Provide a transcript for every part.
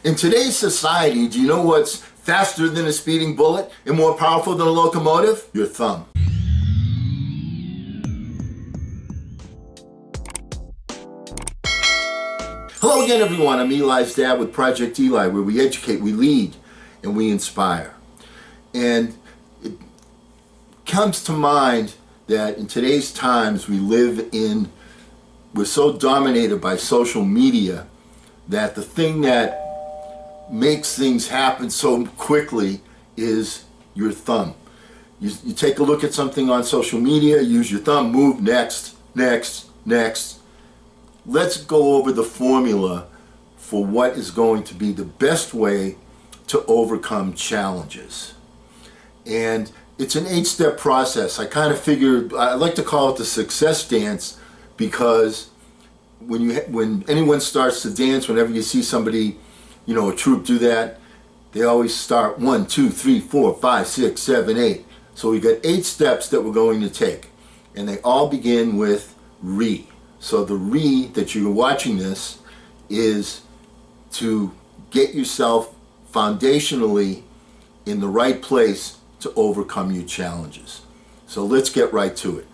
In today's society, do you know what's faster than a speeding bullet and more powerful than a locomotive? Your thumb. Hello again, everyone. I'm Eli's dad with Project Eli, where we educate, we lead, and we inspire. And it comes to mind that in today's times we're so dominated by social media that the thing that makes things happen so quickly is your thumb. You take a look at something on social media, use your thumb, move next, next, next. Let's go over the formula for what is going to be the best way to overcome challenges. And it's an 8-step process. I kind of figured, I like to call it the success dance, because when anyone starts to dance, whenever you see somebody, a troupe do that, they always start 1, 2, 3, 4, 5, 6, 7, 8. So we got 8 steps that we're going to take, and they all begin with re. So the re that you're watching this is to get yourself foundationally in the right place to overcome your challenges. So let's get right to it.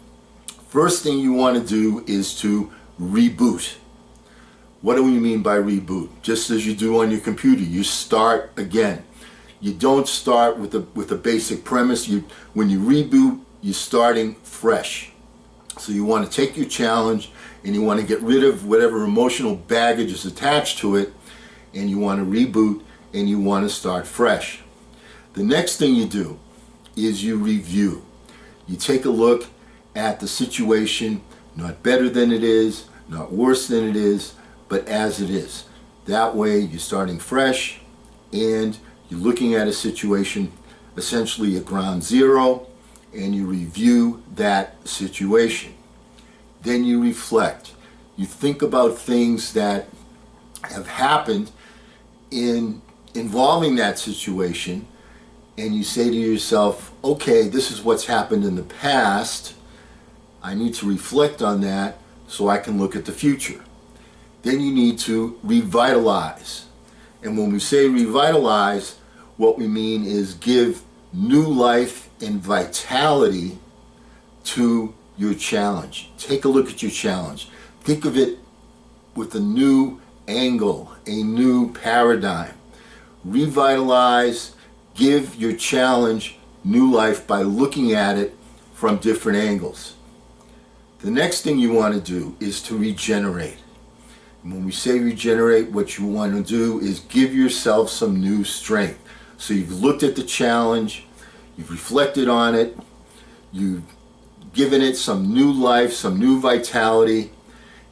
First thing you want to do is to reboot. What do we mean by reboot? Just as you do on your computer, you start again. You don't start with a basic premise. When you reboot, you're starting fresh. So you want to take your challenge and you want to get rid of whatever emotional baggage is attached to it, and you want to reboot and you want to start fresh. The next thing you do is you review. You take a look at the situation, not better than it is, not worse than it is, but as it is. That way you're starting fresh and you're looking at a situation essentially at ground zero, and you review that situation. Then you reflect. You think about things that have happened involving that situation, and you say to yourself, okay, this is what's happened in the past. I need to reflect on that so I can look at the future. Then you need to revitalize. And when we say revitalize, what we mean is give new life and vitality to your challenge. Take a look at your challenge. Think of it with a new angle, a new paradigm. Revitalize, give your challenge new life by looking at it from different angles. The next thing you want to do is to regenerate. And when we say regenerate, what you want to do is give yourself some new strength. So you've looked at the challenge, you've reflected on it, you've given it some new life, some new vitality,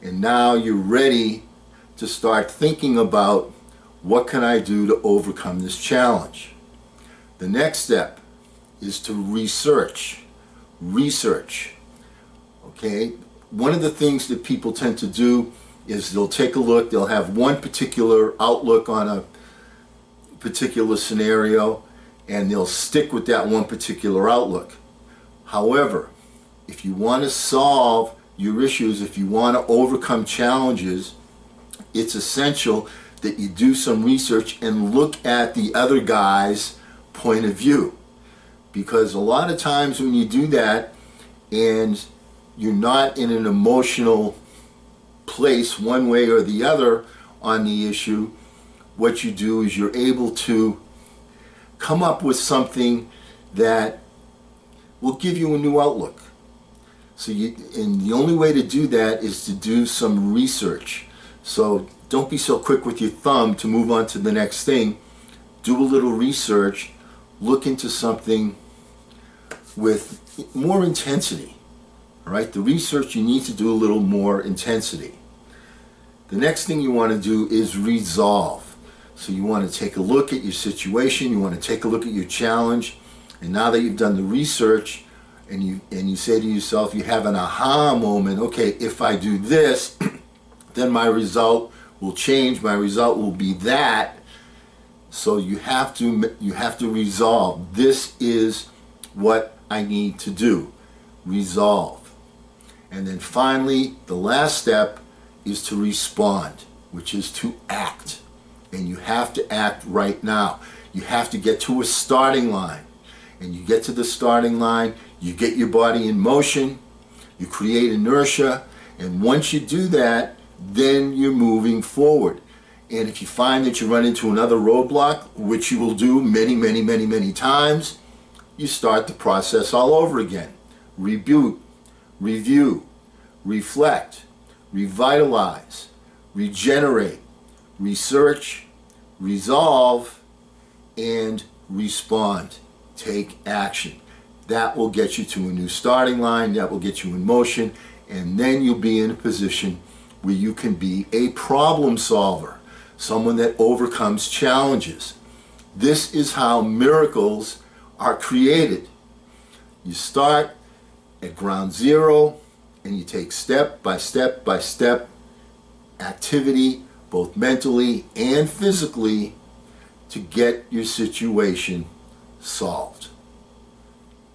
and now you're ready to start thinking about, what can I do to overcome this challenge? The next step is to research. Research. Okay? One of the things that people tend to do is they'll take a look, they'll have one particular outlook on a particular scenario, and they'll stick with that one particular outlook. However, if you want to solve your issues, if you want to overcome challenges, it's essential that you do some research and look at the other guy's point of view. Because a lot of times when you do that and you're not in an emotional place one way or the other on the issue, what you do is you're able to come up with something that will give you a new outlook. And the only way to do that is to do some research. So don't be so quick with your thumb to move on to the next thing. Do a little research, look into something with more intensity. All right, the research, you need to do a little more intensity. The next thing you want to do is resolve. So you want to take a look at your situation, you want to take a look at your challenge, and now that you've done the research and you say to yourself, you have an aha moment, okay, if I do this, then my result will change, my result will be that. So you have to resolve. This is what I need to do. Resolve. And then finally, the last step is to respond, which is to act. and you have to act right now. You have to get to a starting line. And you get to the starting line, you get your body in motion, you create inertia, and once you do that, then you're moving forward. And if you find that you run into another roadblock, which you will do many times, you start the process all over again. Reboot, review, reflect, revitalize, regenerate, research, resolve, and respond. Take action. That will get you to a new starting line, that will get you in motion, and then you'll be in a position where you can be a problem solver, someone that overcomes challenges. This is how miracles are created. You start at ground zero and you take step by step activity, both mentally and physically, to get your situation solved.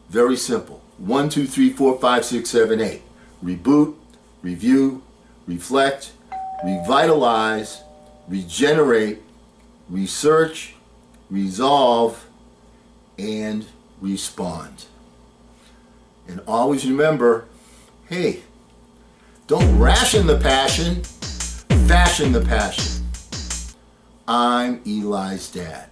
Very simple. 1, 2, 3, 4, 5, 6, 7, 8. Reboot, review, reflect, revitalize, regenerate, research, resolve, and respond. And always remember, hey, don't ration the passion, fashion the passion. I'm Eli's dad.